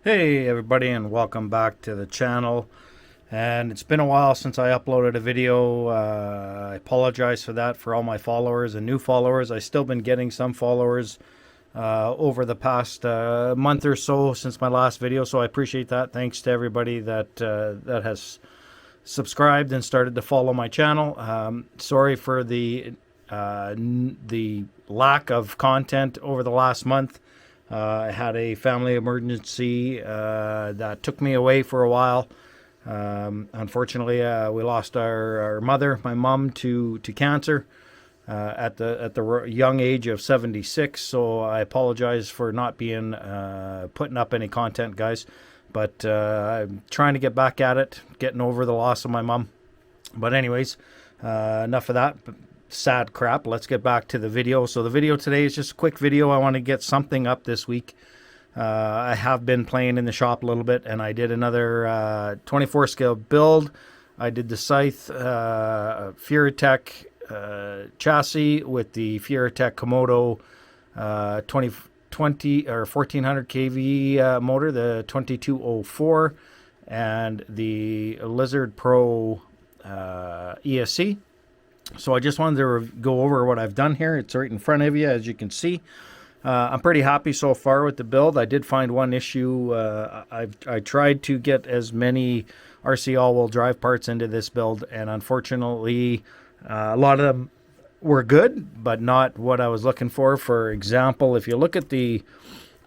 Hey everybody, and welcome back to the channel. And it's been a while since I uploaded a video. I apologize for that for all my followers and new followers. I've still been getting some followers over the past month or so since my last video, so I appreciate that. Thanks to everybody that has subscribed and started to follow my channel. Sorry for the lack of content over the last month. I had a family emergency that took me away for a while. Unfortunately, we lost our mother, my mom, to cancer at the young age of 76. So I apologize for not being putting up any content, guys. But I'm trying to get back at it, getting over the loss of my mom. But anyways, enough of that sad crap. Let's get back to the video. So the video today is just a quick video. I want to get something up this week. I have been playing in the shop a little bit, and I did another 24 scale build. I did the Scythe Furitek chassis with the Furitek Komodo 2020 or 1400 kV motor, the 2204, and the Lizard Pro ESC. So I just wanted to go over what I've done here. It's right in front of you, as you can see. I'm pretty happy so far with the build. I did find one issue. I tried to get as many RC all-wheel drive parts into this build, and unfortunately, a lot of them were good, but not what I was looking for. For example, if you look at the...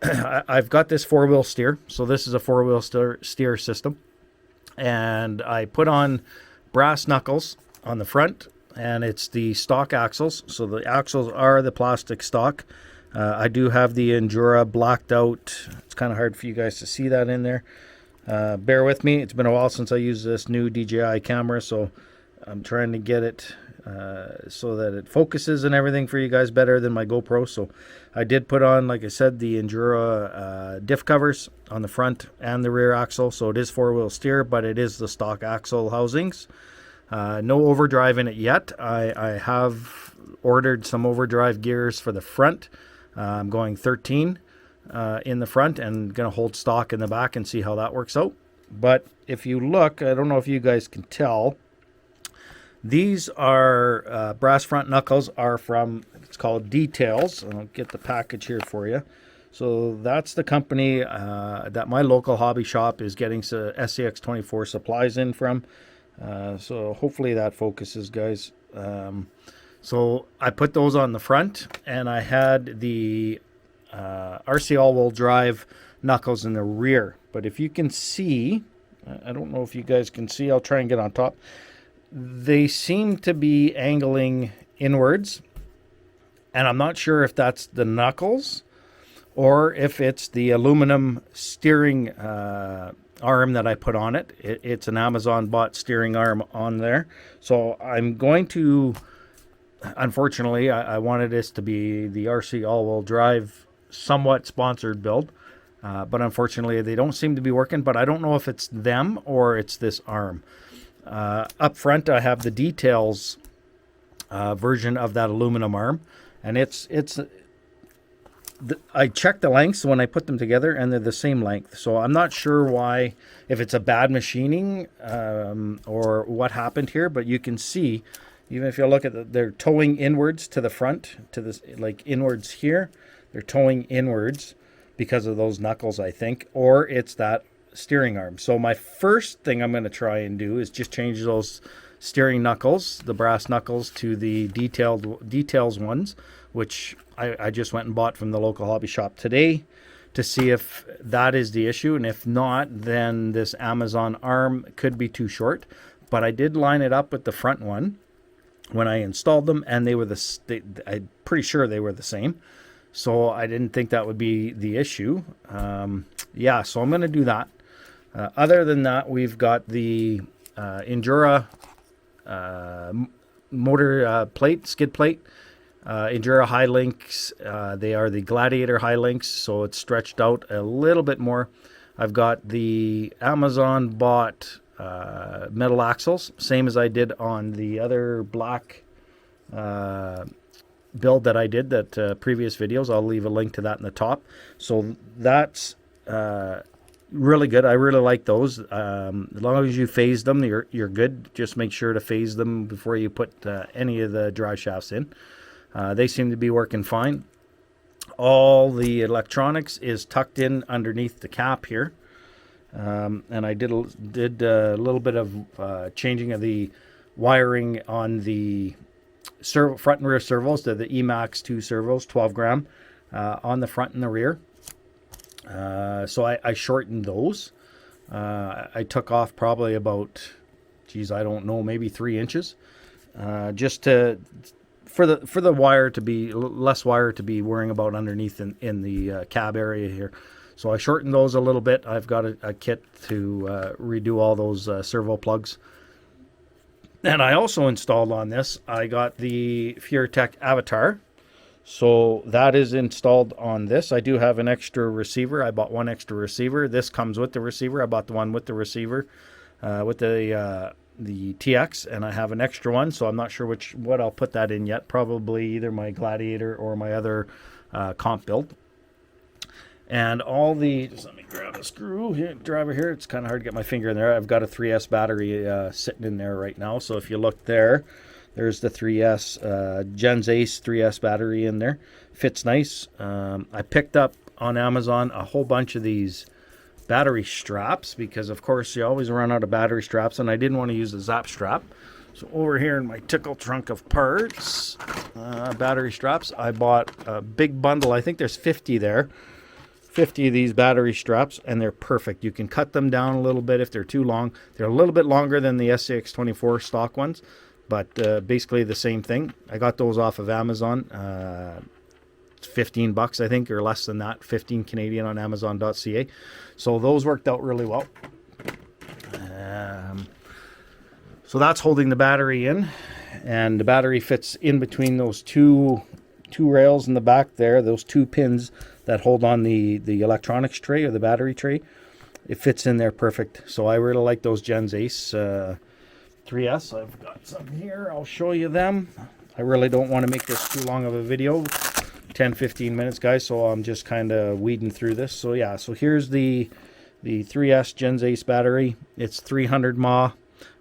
I've got this four-wheel steer. So this is a four-wheel steer system. And I put on brass knuckles on the front, and it's the stock axles. So the axles are the plastic stock. I do have the Endura blacked out. It's kind of hard for you guys to see that in there. Bear with me. It's been a while since I used this new DJI camera, so I'm trying to get it so that it focuses and everything for you guys better than my GoPro. So I did put on, like I said, the Endura diff covers on the front and the rear axle. So it is four-wheel steer, but it is the stock axle housings. No overdrive in it yet. I have ordered some overdrive gears for the front. I'm going 13 in the front and going to hold stock in the back and see how that works out. But if you look, I don't know if you guys can tell, these are brass front knuckles are from, it's called Details. I'll get the package here for you. So that's the company that my local hobby shop is getting SCX24 supplies in from. So hopefully that focuses, guys. So I put those on the front, and I had the RC all-wheel drive knuckles in the rear. But if you can see, I don't know if you guys can see, I'll try and get on top. They seem to be angling inwards, and I'm not sure if that's the knuckles or if it's the aluminum steering arm that I put on it. It's an Amazon bought steering arm on there. So I'm going to, unfortunately, I wanted this to be the RC all-wheel drive somewhat sponsored build. But unfortunately, they don't seem to be working. But I don't know if it's them or it's this arm. Up front, I have the Details version of that aluminum arm. And I checked the lengths when I put them together, and they're the same length. So I'm not sure why, if it's a bad machining or what happened here. But you can see, even if you look at they're towing inwards to the front, to this, like inwards here. They're towing inwards because of those knuckles, I think, or it's that steering arm. So my first thing I'm going to try and do is just change those steering knuckles, the brass knuckles, to the Details ones, which I just went and bought from the local hobby shop today to see if that is the issue. And if not, then this Amazon arm could be too short. But I did line it up with the front one when I installed them, and they were I'm pretty sure they were the same. So I didn't think that would be the issue. Yeah, so I'm going to do that. Other than that, we've got the Endura motor plate, skid plate. Endura high links. They are the Gladiator high links, so it's stretched out a little bit more. I've got the Amazon bought metal axles, same as I did on the other black build that I did, that previous videos. I'll leave a link to that in the top. So that's really good. I really like those. As long as you phase them, you're good. Just make sure to phase them before you put any of the drive shafts in. They seem to be working fine. All the electronics is tucked in underneath the cap here. And I did a little bit of changing of the wiring on the front and rear servos, the Emax 2 servos, 12 gram on the front and the rear. So I shortened those. I took off probably about, geez, I don't know, maybe 3 inches, just to for the wire to be less wire to be worrying about underneath in the cab area here. So I shortened those a little bit. I've got a kit to redo all those servo plugs. And I also installed on this, I got the Furitek Avatar. So that is installed on this. I do have an extra receiver. I bought one extra receiver. This comes with the receiver. I bought the one with the receiver, with the TX, and I have an extra one. So I'm not sure what I'll put that in yet. Probably either my Gladiator or my other comp build. And all the, just let me grab a screw here, driver here. It's kind of hard to get my finger in there. I've got a 3S battery sitting in there right now. So if you look there, there's the 3S, Gens Ace 3S battery in there. Fits nice. I picked up on Amazon a whole bunch of these battery straps because, of course, you always run out of battery straps, and I didn't want to use the Zap strap. So over here in my tickle trunk of parts, battery straps, I bought a big bundle. I think there's 50 there. 50 of these battery straps, and they're perfect. You can cut them down a little bit if they're too long. They're a little bit longer than the SCX24 stock ones, but basically the same thing. I got those off of Amazon. It's 15 bucks, I think, or less than that, 15 Canadian on Amazon.ca. So those worked out really well. So that's holding the battery in, and the battery fits in between those two rails in the back there, those 2 pins that hold on the electronics tray or the battery tray. It fits in there perfect. So I really like those Gens Ace 3S. I've got some here. I'll show you them. I really don't want to make this too long of a video. 10-15 minutes, guys. So I'm just kind of weeding through this. So yeah, so here's the 3S Gens Ace battery. It's 300 mAh,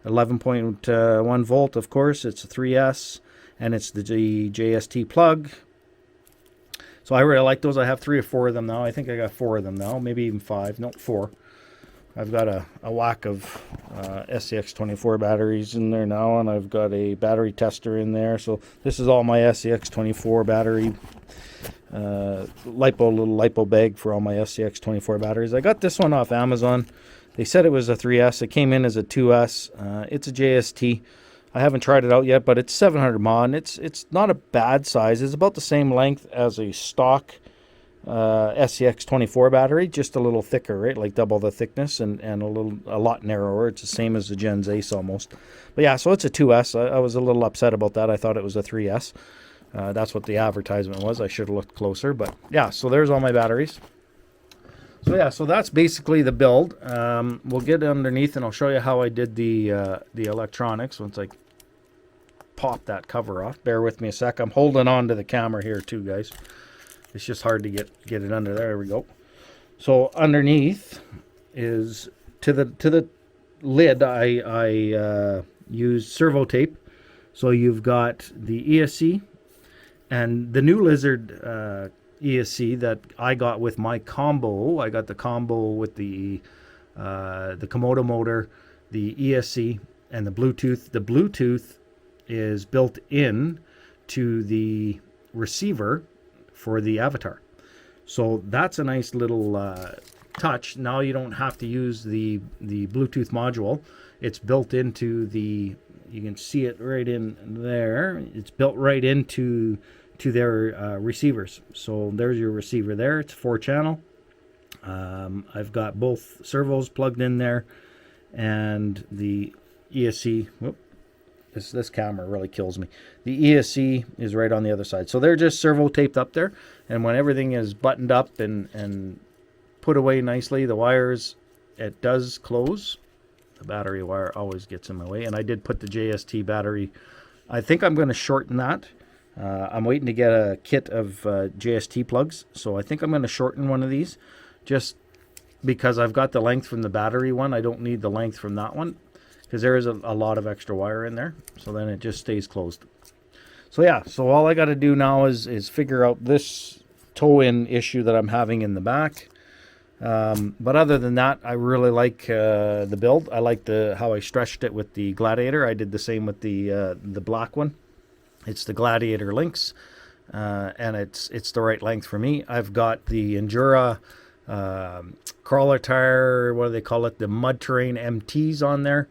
11.1 volt, of course. It's a 3S, and it's the JST plug. So I really like those. I have 3 or 4 of them now. I think I got 4 of them now, maybe even 5. No, 4. I've got a whack of SCX24 batteries in there now, and I've got a battery tester in there. So this is all my SCX24 battery little lipo bag for all my SCX24 batteries. I got this one off Amazon. They said it was a 3S. It came in as a 2S. It's a JST. I haven't tried it out yet, but it's 700 mAh, and it's not a bad size. It's about the same length as a stock SCX24 battery, just a little thicker, right? Like double the thickness and a lot narrower. It's the same as the Gens Ace almost. But yeah, so it's a 2S. I was a little upset about that. I thought it was a 3S. That's what the advertisement was. I should have looked closer, but yeah, so there's all my batteries. So yeah, so that's basically the build. We'll get underneath and I'll show you how I did the electronics once I pop that cover off. Bear with me a sec. I'm holding on to the camera here too, guys. It's just hard to get it under there. There we go. So underneath is to the lid. I used servo tape. So you've got the ESC and the new Lizard ESC that I got with my combo. I got the combo with the Komodo motor, the ESC, and the Bluetooth. The Bluetooth is built in to the receiver for the Avatar. So that's a nice little touch. Now you don't have to use the Bluetooth module. It's built into the, you can see it right in there. It's built right into their receivers. So there's your receiver there. It's 4-channel. I've got both servos plugged in there, and the ESC. Whoop, this camera really kills me. The ESC is right on the other side. So they're just servo taped up there, and when everything is buttoned up and put away nicely, the wires, it does close. The battery wire always gets in my way, and I did put the JST battery. I think I'm going to shorten that. I'm waiting to get a kit of JST plugs, so I think I'm going to shorten one of these. Just because I've got the length from the battery one. I don't need the length from that one because there is a lot of extra wire in there. So then it just stays closed. So yeah, so all I got to do now is figure out this toe-in issue that I'm having in the back. But other than that, I really like the build. I like how I stretched it with the Gladiator. I did the same with the black one. It's the Gladiator Lynx, and it's the right length for me. I've got the Endura crawler tire, what do they call it, the Mud Terrain MTs on there.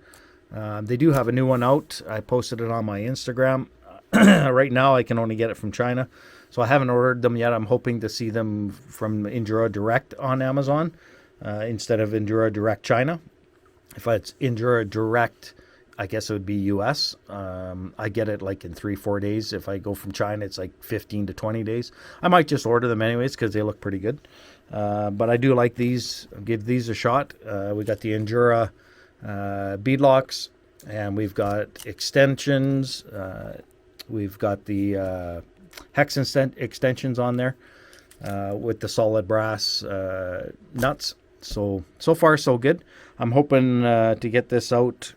They do have a new one out. I posted it on my Instagram. Right now I can only get it from China, so I haven't ordered them yet. I'm hoping to see them from Endura Direct on Amazon instead of Endura Direct China. If it's Endura Direct, I guess it would be US. I get it like in 3-4 days. If I go from China, it's like 15 to 20 days. I might just order them anyways because they look pretty good. But I do like these. I'll give these a shot. We got the Endura beadlocks, and we've got extensions. We've got the hex extensions on there with the solid brass nuts. So far so good. I'm hoping to get this out.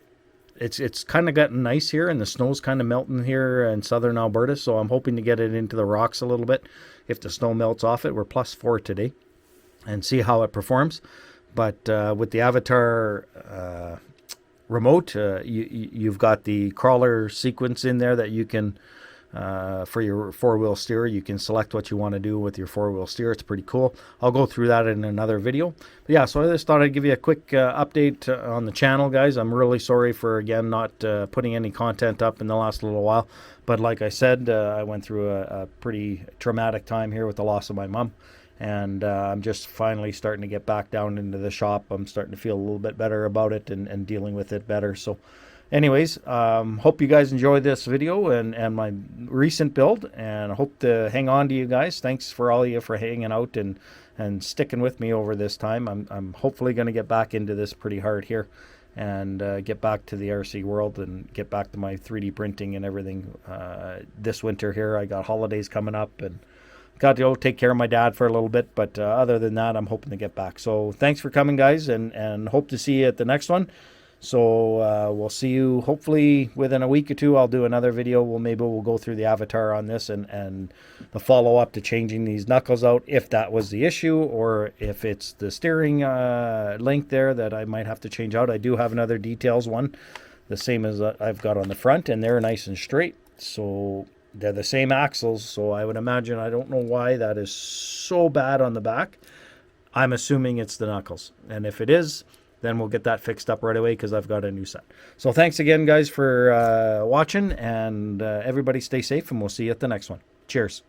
It's kind of gotten nice here, and the snow's kind of melting here in southern Alberta, so I'm hoping to get it into the rocks a little bit if the snow melts off it. We're +4 today, and see how it performs. But with the Avatar remote, you've got the crawler sequence in there that you can for your 4-wheel steer. You can select what you want to do with your 4-wheel steer. It's pretty cool. I'll go through that in another video. But yeah, so I just thought I'd give you a quick update on the channel, guys. I'm really sorry for, again, not putting any content up in the last little while. But like I said, I went through a pretty traumatic time here with the loss of my mom. And I'm just finally starting to get back down into the shop. I'm starting to feel a little bit better about it and dealing with it better. So anyways, hope you guys enjoyed this video and my recent build, and I hope to hang on to you guys. Thanks for all of you for hanging out and sticking with me over this time. I'm hopefully going to get back into this pretty hard here and get back to the RC world and get back to my 3D printing and everything this winter here. I got holidays coming up and got to go take care of my dad for a little bit, but other than that, I'm hoping to get back. So thanks for coming, guys, and hope to see you at the next one. So we'll see you hopefully within a week or two. I'll do another video. Maybe we'll go through the Avatar on this and the follow-up to changing these knuckles out, if that was the issue, or if it's the steering link there that I might have to change out. I do have another details one, the same as I've got on the front, and they're nice and straight. So they're the same axles, so I would imagine, I don't know why that is so bad on the back. I'm assuming it's the knuckles. And if it is, then we'll get that fixed up right away because I've got a new set. So thanks again, guys, for watching, and everybody stay safe, and we'll see you at the next one. Cheers.